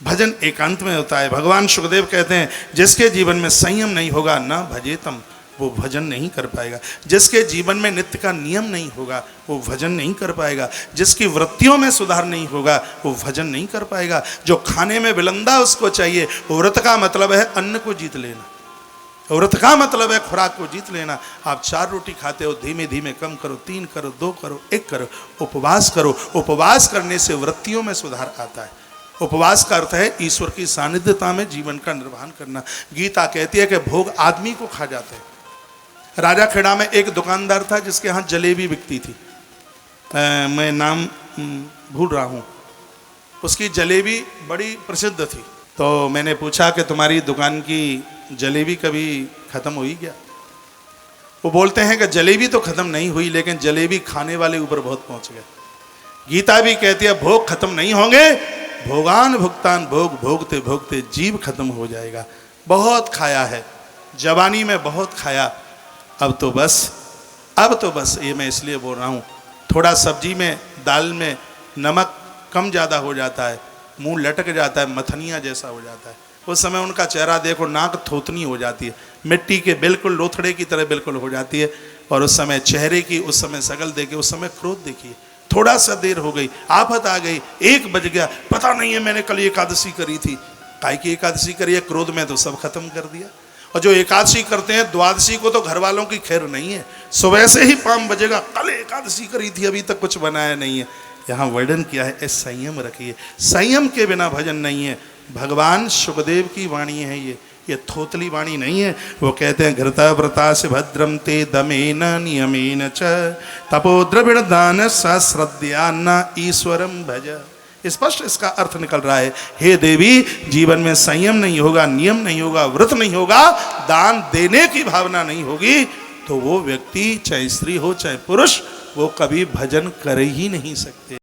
भजन एकांत में होता है। भगवान शुकदेव कहते हैं जिसके जीवन में संयम नहीं होगा ना भजेतम, वो भजन नहीं कर पाएगा। जिसके जीवन में नित्य का नियम नहीं होगा वो भजन नहीं कर पाएगा। जिसकी वृत्तियों में सुधार नहीं होगा वो भजन नहीं कर पाएगा। जो खाने में विलंदा उसको चाहिए। व्रत का मतलब है अन्न को जीत लेना, व्रत का मतलब है खुराक को जीत लेना। आप 4 रोटी खाते हो, धीमे धीमे कम करो, 3 करो, 2 करो, 1 करो, उपवास करो। उपवास करने से वृत्तियों में सुधार आता है। उपवास का अर्थ है ईश्वर की सानिध्यता में जीवन का निर्वहन करना। गीता कहती है कि भोग आदमी को खा जाते हैं। राजा खेड़ा में एक दुकानदार था जिसके यहाँ जलेबी बिकती थी, मैं नाम भूल रहा हूँ। उसकी जलेबी बड़ी प्रसिद्ध थी। तो मैंने पूछा कि तुम्हारी दुकान की जलेबी कभी ख़त्म हुई क्या? वो बोलते हैं कि जलेबी तो ख़त्म नहीं हुई, लेकिन जलेबी खाने वाले ऊपर बहुत पहुँच गए। गीता भी कहती है भोग खत्म नहीं होंगे, भोगान भुगतान, भोग भोगते भोगते जीव खत्म हो जाएगा। बहुत खाया है, जवानी में बहुत खाया, अब तो बस ये मैं इसलिए बोल रहा हूँ, थोड़ा सब्जी में दाल में नमक कम ज़्यादा हो जाता है, मुंह लटक जाता है, मथनिया जैसा हो जाता है। उस समय उनका चेहरा देखो, नाक थोतनी हो जाती है, मिट्टी के बिल्कुल लोथड़े की तरह बिल्कुल हो जाती है। और उस समय चेहरे की, उस समय शकल देखिए, उस समय क्रोध देखिए। थोड़ा सा देर हो गई, आफत आ गई, 1 बज गया, पता नहीं है मैंने कल एकादशी करी थी। काय की एकादशी करी है? क्रोध में तो सब खत्म कर दिया। और जो एकादशी करते हैं द्वादशी को तो घर वालों की खैर नहीं है, सुबह से ही 5 बजेगा, कल एकादशी करी थी, अभी तक कुछ बनाया नहीं है। यहाँ वर्णन किया है संयम रखिए। संयम के बिना भजन नहीं है। भगवान सुखदेव की वाणी है ये थोतली वाणी नहीं है। वो कहते हैं घृता व्रता से भद्रम ते दमेन नियमेन च तपो द्रविड़ दान श्रद्धा न ईश्वरम भज। स्पष्ट इसका अर्थ निकल रहा है, हे देवी, जीवन में संयम नहीं होगा, नियम नहीं होगा, व्रत नहीं होगा, दान देने की भावना नहीं होगी, तो वो व्यक्ति चाहे स्त्री हो चाहे पुरुष, वो कभी भजन कर ही नहीं सकते।